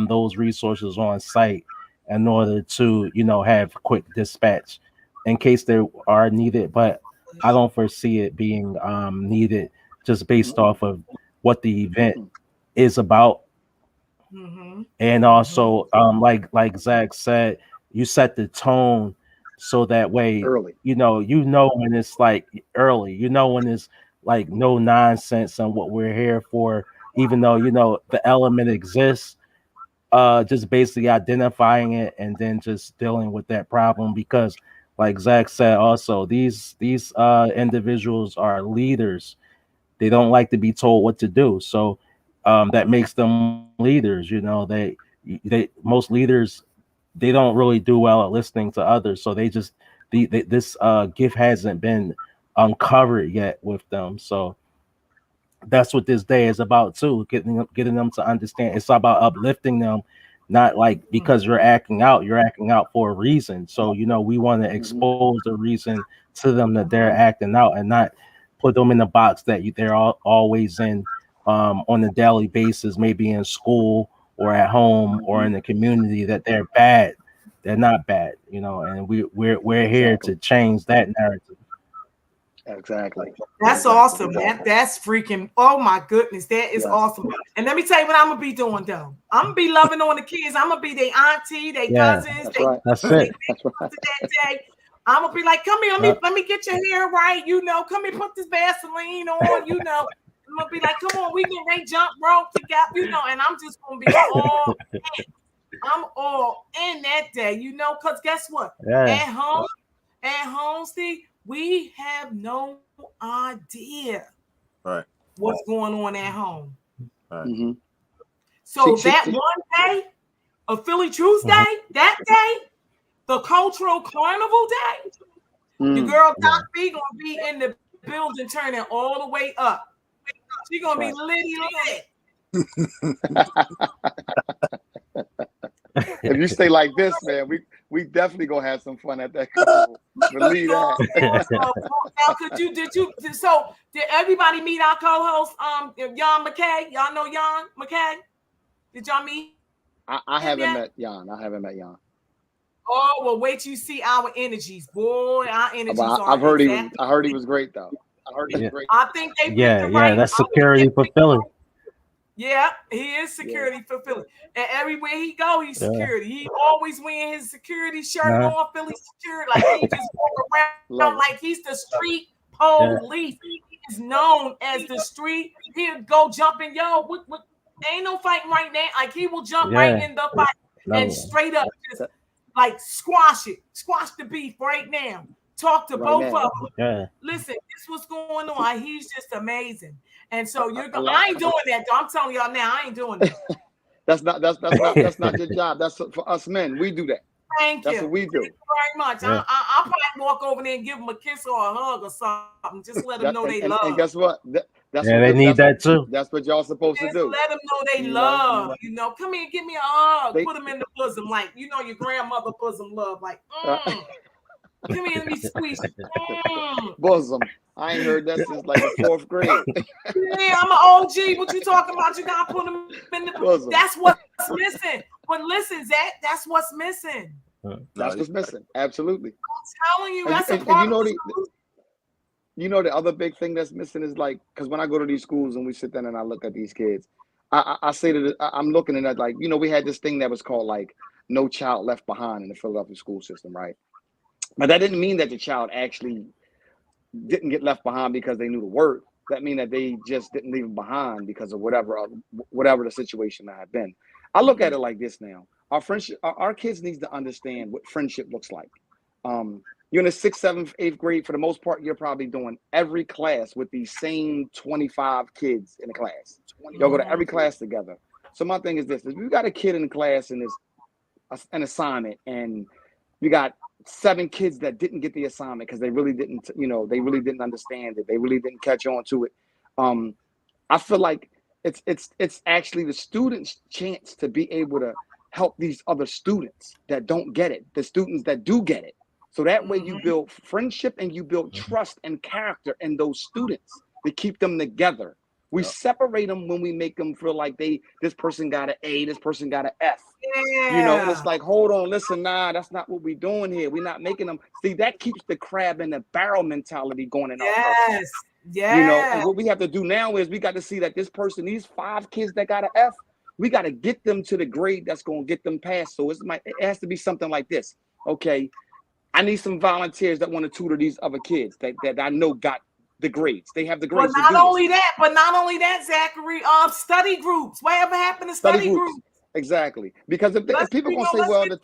those resources on site in order to have quick dispatch in case they are needed, but I don't foresee it being needed just based Mm-mm. off of what the event Mm-mm. is about. Mm-hmm. And also like Zach said, you set the tone so that way Early. when it's like early, when it's like no nonsense and what we're here for, even though the element exists, just basically identifying it and then just dealing with that problem. Because like Zach said, also these individuals are leaders. They don't like to be told what to do, so that makes them leaders. They most leaders, they don't really do well at listening to others, so this gift hasn't been uncovered yet with them. So that's what this day is about too, getting them to understand. It's about uplifting them, not like because you're acting out for a reason. So we want to Mm-hmm. expose the reason to them that they're acting out, and not put them in the box that they're always in, on a daily basis, maybe in school or at home or Mm-hmm. in the community, that they're bad. They're not bad, and we're here Exactly. to change that narrative. Exactly. That's awesome. That's freaking, oh my goodness. That is Yes. awesome. And let me tell you what I'm gonna be doing though. I'm gonna be loving on the kids. I'm gonna be their auntie, their Yeah, cousins, That's they right. that's they it. big sister that day. I'm gonna be like, come here, Yep. let me get your hair right. Come here, put this Vaseline on, I'm gonna be like, come on, we can they jump rope together, and I'm just gonna be all in. I'm all in that day, because guess what? Yeah. At home, Steve, we have no idea Right. what's going on at home. Right. Mm-hmm. So See, that one day of Philly Truce Day, that day, the cultural carnival day, your girl mm, Doc B gonna be in the building turning all the way up. She gonna be right. litty lit. If you stay like this, man, we definitely gonna have some fun at that carnival. Believe that. Now, did everybody meet our co-host, Jan McKay? Y'all know Jan McKay? Did y'all meet? I haven't met Jan. Oh, well, wait till you see our energies, boy. Our energies are. I heard he was great though. I think they that's security for Philly. Yeah, he is security for Philly. And everywhere he go, he's security. He always wearing his security shirt on, Philly security. Like he just walk around like he's the street police. He is known as the street. He'll go jumping, what ain't no fighting right now. Like he will jump right in the fight and straight up just like squash the beef right now. Talk to both of them. Yeah. Listen, this what's going on. He's just amazing. And so I ain't doing that though. I'm telling y'all now, I ain't doing that. That's not your job. That's for us men. We do that. Thank you. That's what we do. Thank you very much. Yeah. I'll probably walk over there and give them a kiss or a hug or something. Just let them know they love. And guess what? They need that too. That's what y'all supposed to do. Let them know they love. Come here, give me a hug. Put them in the bosom, like your grandmother bosom love. Like, come here, let me squeeze. Bosom. I ain't heard that since like the 4th grade. Yeah, I'm an OG. What you talking about? You gotta put them in the bosom. That's what's missing. But listen, Zach, that's what's missing. That's what's missing. Absolutely. I'm telling you, that's a part the other big thing that's missing is like, because when I go to these schools and we sit down and I look at these kids, I say that I'm looking at it like, we had this thing that was called like No Child Left Behind in the Philadelphia school system, right? But that didn't mean that the child actually didn't get left behind because they knew the word. That mean that they just didn't leave them behind because of whatever the situation might have been. I look at it like this now. Our kids need to understand what friendship looks like. You're in the 6th, 7th, 8th grade. For the most part, you're probably doing every class with these same 25 kids in the class. Y'all go to every class together. So my thing is this: if you got a kid in the class and it's an assignment, and you got 7 kids that didn't get the assignment because they really didn't, they really didn't understand it. They really didn't catch on to it. I feel like it's actually the students' chance to be able to help these other students that don't get it, the students that do get it. So that way you build friendship and you build trust and character in those students to keep them together. We separate them when we make them feel like this person got an A, this person got an F. Yeah. And it's like, hold on, listen, that's not what we're doing here. We're not making them. See, that keeps the crab in the barrel mentality going in our person. Yes. And what we have to do now is we got to see that this person, these 5 kids that got an F, we got to get them to the grade that's going to get them passed. So it has to be something like this. Okay, I need some volunteers that want to tutor these other kids that I know got the grades. They have the grades. But not only that, Zachary, study groups. Whatever happened to study groups? Exactly. Because if people gonna say, well, the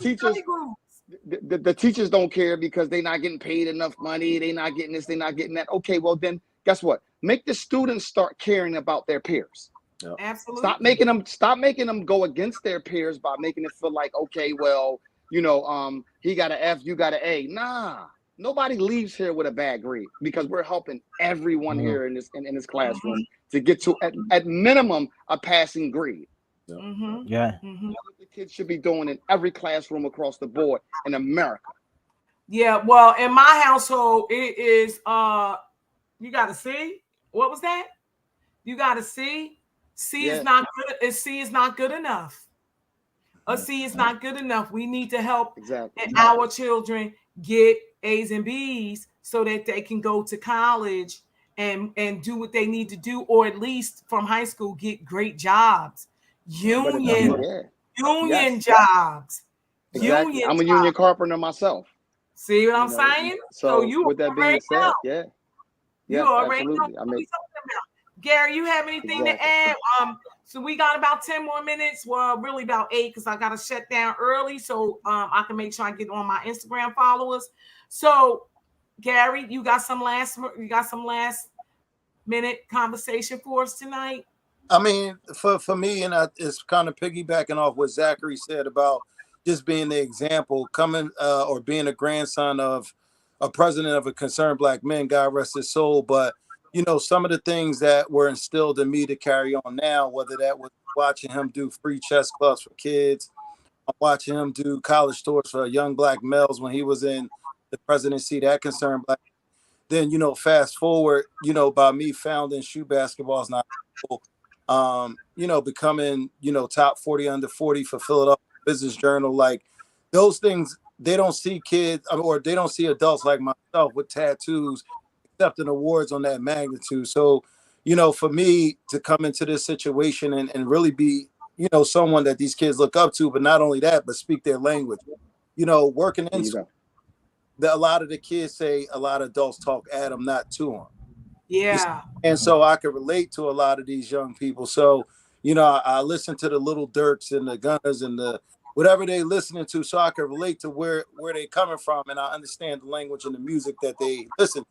teachers don't care because they're not getting paid enough money, they're not getting this, they're not getting that. Okay, well then guess what? Make the students start caring about their peers. Yep. Absolutely. Stop making them go against their peers by making it feel like, okay, well, he got an F, you got an A. Nah. Nobody leaves here with a bad grade because we're helping everyone here in this classroom to get to at minimum a passing grade. Mm-hmm. Yeah. Mm-hmm. The kids should be doing in every classroom across the board in America. Yeah, well, in my household, it is you got to see. What was that? You got to see. C is not good. C is not good enough. A C is not good enough. We need to help our children get A's and B's so that they can go to college and do what they need to do, or at least from high school get great jobs. Union jobs. Exactly. Union I'm a union carpenter myself. See what I'm saying? So you with that being said, you already know what we're talking about. Gary, you have anything to add? So we got about 10 more minutes. Well, really about 8 because I got to shut down early so I can make sure I get on my Instagram followers. So, Gary, you got some last minute conversation for us tonight? I mean, for me, and it's kind of piggybacking off what Zachary said about just being the example, coming or being a grandson of a president of a Concerned Black Men, God rest his soul. But some of the things that were instilled in me to carry on now, whether that was watching him do free chess clubs for kids, watching him do college tours for young black males when he was in the presidency that concerned black. Then, fast forward, by me founding Shoe Basketball is Not Cool, becoming, top 40 under 40 for Philadelphia Business Journal, like those things, they don't see kids or they don't see adults like myself with tattoos accepting awards on that magnitude. So, for me to come into this situation and really be, someone that these kids look up to, but not only that, but speak their language, working in school. A lot of the kids say a lot of adults talk at them, not to them. Yeah. And so I can relate to a lot of these young people. So, I listen to the Little Dirks and the Gunners and the whatever they listening to, so I can relate to where they coming from, and I understand the language and the music that they listen to.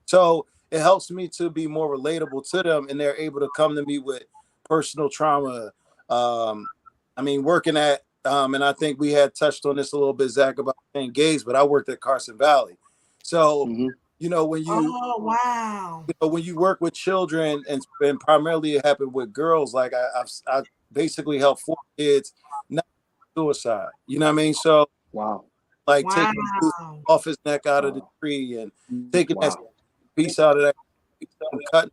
So it helps me to be more relatable to them, and they're able to come to me with personal trauma. Working at and I think we had touched on this a little bit, Zach, about St. Gabe's, but I worked at Carson Valley. So, when when you work with children and primarily it happened with girls, like I basically helped 4 kids not suicide. You know what I mean? So taking off his neck out of the tree and taking that piece out of that and cutting,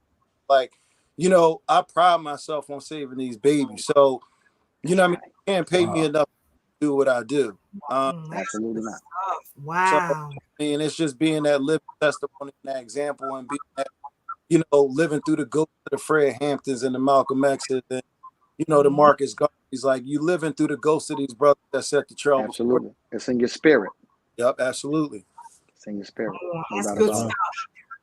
like, I pride myself on saving these babies. So, you can't pay me enough to do what I do. Absolutely not. Wow. So, it's just being that living testimony and that example, and being that, living through the ghosts of the Fred Hamptons and the Malcolm X's and, the Marcus Garveys. Like, you living through the ghosts of these brothers that set the trail. Absolutely. It's in your spirit. Yep, absolutely. It's in your spirit. That's good stuff.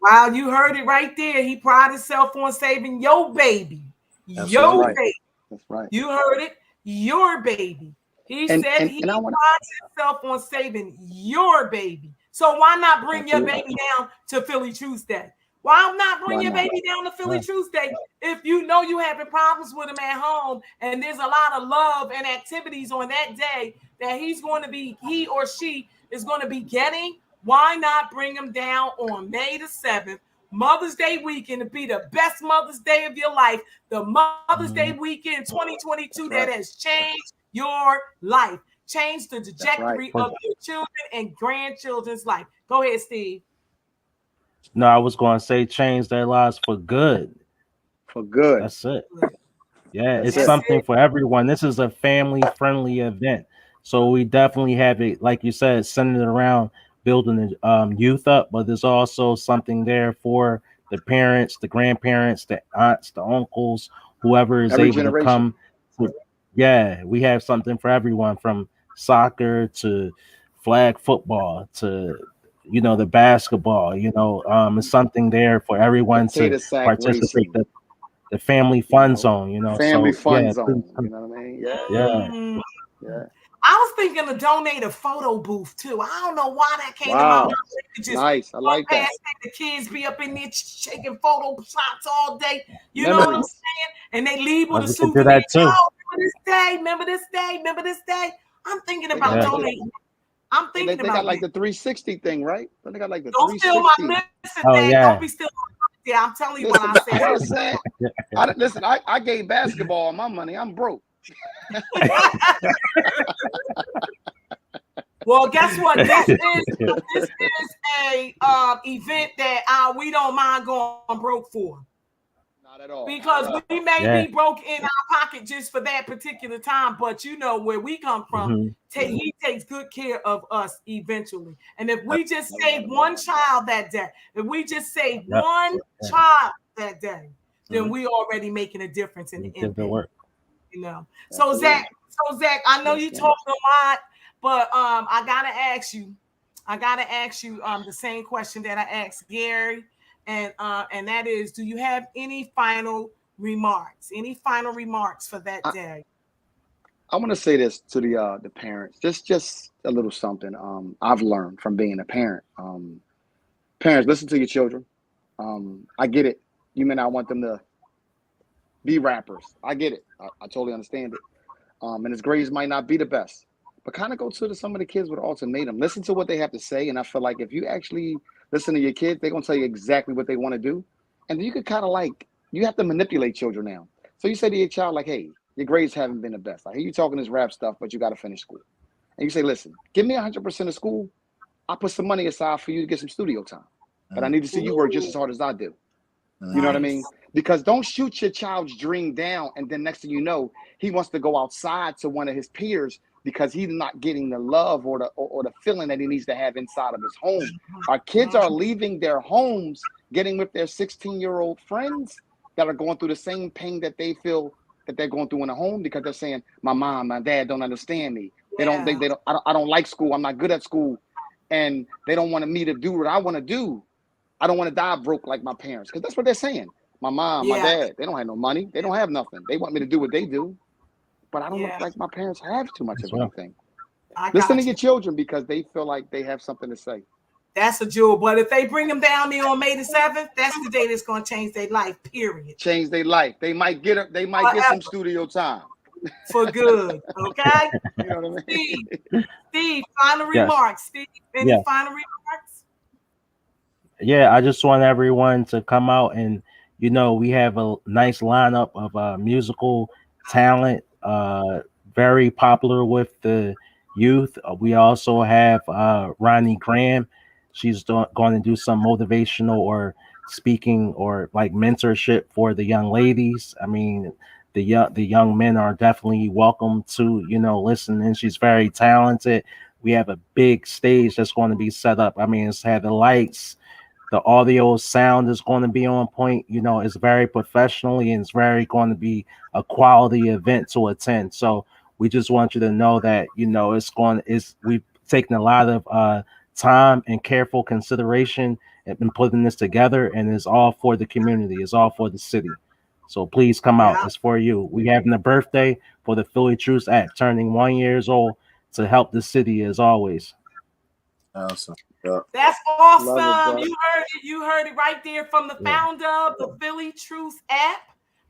Wow, you heard it right there. He prided himself on saving your baby. Your baby. That's right. You heard it. Your baby. He said he prides himself on saving your baby. So why not bring your baby down to Philly Truce Day? Why not bring your baby down to Philly Truce Day if you know you having problems with him at home, and there's a lot of love and activities on that day that he or she is going to be getting? Why not bring him down on May the 7th, Mother's Day weekend, to be the best Mother's Day of your life, the Mother's Day weekend 2022 that has changed your life, changed the trajectory of your children and grandchildren's life. Go ahead, Steve. No, I was going to say change their lives for good. For good. That's it. Yeah, it's something for everyone. This is a family-friendly event. So we definitely have it, like you said, centered around building the youth up, but there's also something there for the parents, the grandparents, the aunts, the uncles, whoever is able to come. Yeah, we have something for everyone, from soccer to flag football to, the basketball. It's something there for everyone to participate. The family fun zone, Family fun zone. You know what I mean? Yeah. I was thinking to donate a photo booth too. I don't know why that came to my mind. Nice. I like that. The kids be up in there shaking photo shots all day. You know what I'm saying? And they leave with a souvenir. Remember this day. I'm thinking about donating. I'm thinking they got like the 360 thing, right? They got like the don't 360. Steal my listen, Don't be stealing my I'm telling you what I said. Listen, I gave basketball my money. I'm broke. Well, guess what? This is a event that we don't mind going broke for. Not at all. Because we may be broke in our pocket just for that particular time, but where we come from, he takes good care of us eventually. And if we just save one child that day, then we already making a difference in the impact. So Zach, I know you talk a lot, but I gotta ask you the same question that I asked Gary, and that is, do you have any final remarks for that day? I want to say this to the parents, just a little something I've learned from being a parent. Parents, listen to your children. I get it. You may not want them to be rappers. I get it. I totally understand it. And his grades might not be the best, but kind of go to some of the kids with an ultimatum. Listen to what they have to say. And I feel like if you actually listen to your kids, they're going to tell you exactly what they want to do. And you could kind of you have to manipulate children now. So you say to your child, like, hey, your grades haven't been the best. I hear you talking this rap stuff, but you got to finish school. And you say, listen, give me 100% of school. I'll put some money aside for you to get some studio time. But I need to see you work just as hard as I do. You know what I mean? Because don't shoot your child's dream down, and then next thing you know, he wants to go outside to one of his peers because he's not getting the love or the feeling that he needs to have inside of his home. Our kids are leaving their homes, getting with their 16-year-old friends that are going through the same pain that they feel that they're going through in the home, because they're saying, my mom, my dad don't understand me. They don't, I don't like school. I'm not good at school. And they don't want me to do what I want to do. I don't want to die broke like my parents, because that's what they're saying. My mom, my dad, they don't have no money. They don't have nothing. They want me to do what they do. But I don't look like my parents have too much of anything. Listen to your children, because they feel like they have something to say. That's a jewel. But if they bring them down there on May the 7th, that's the day that's going to change their life, period. Change their life. They might get some studio time. For good, okay? You know what I mean? Steve, final remarks. Steve, any final remarks? Yeah, I just want everyone to come out, and we have a nice lineup of musical talent, very popular with the youth. We also have Ronnie Graham. She's going to do some motivational or speaking or like mentorship for the young ladies. I mean, the young men are definitely welcome to listen, and she's very talented. We have a big stage that's going to be set up. I mean, it's had the lights. The audio sound is going to be on point. It's very professionally, and it's very going to be a quality event to attend. So we just want you to know that, we've taken a lot of time and careful consideration and been putting this together, and it's all for the community. It's all for the city. So please come out. It's for you. We having a birthday for the Philly Truce Act, turning 1 year old to help the city as always. Awesome. That's awesome. You heard it right there from the founder of the Philly Truce app,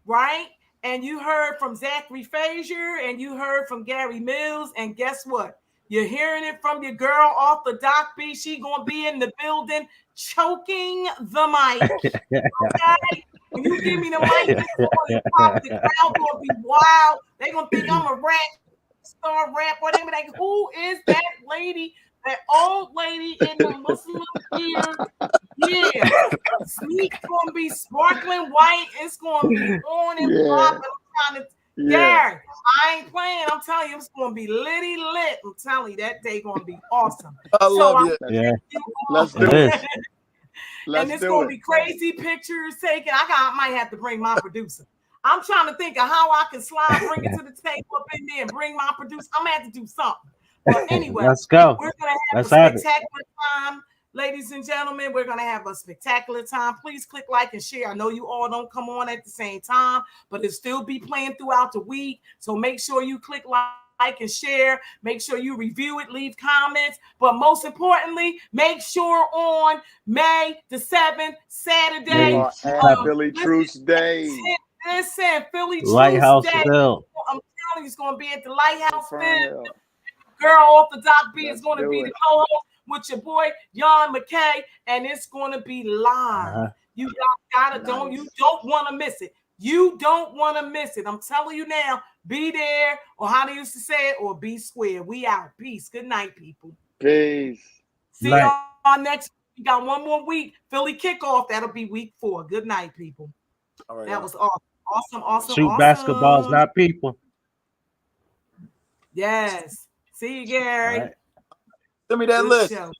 right? And you heard from Zachary Frazier, and you heard from Gary Mills. And guess what? You're hearing it from your girl off the Doc B. She gonna be in the building choking the mic. Okay? When you give me the mic, the crowd gonna be wild. They gonna think I'm a rap star rapper. They be like, who is that lady? That old lady in the Muslim ear. Yeah. Sneak gonna be sparkling white. It's gonna be on and popping. I'm trying to Gary, I ain't playing. I'm telling you, it's gonna be litty lit. I'm telling you, that day gonna be awesome. I love you. Yeah. Let's do it. And it's gonna be crazy pictures taken. I might have to bring my producer. I'm trying to think of how I can bring it to the table up in there and bring my producer. I'm gonna have to do something. But anyway, let's go. We're gonna have a spectacular time, ladies and gentlemen. We're gonna have a spectacular time. Please click like and share. I know you all don't come on at the same time, but it'll still be playing throughout the week. So make sure you click like and share. Make sure you review it, leave comments. But most importantly, make sure on May the 7th, Saturday, Philly Truce Day. Listen, Philly Lighthouse Truce Day. Bill. I'm telling you, it's gonna be at the Lighthouse Bill. Girl off the Doc B is going to be the co-host with your boy Jan McKay, and it's going to be live. You gotta you don't want to miss it. You don't want to miss it. I'm telling you now. Be there, or how they used to say it, or be square. We out. Peace. Good night, people. Peace. See y'all next. We got one more week. Philly kickoff. That'll be week 4. Good night, people. All right. That was awesome. Shoot basketballs, not people. Yes. See you, Gary. Right. Send me that list. Show.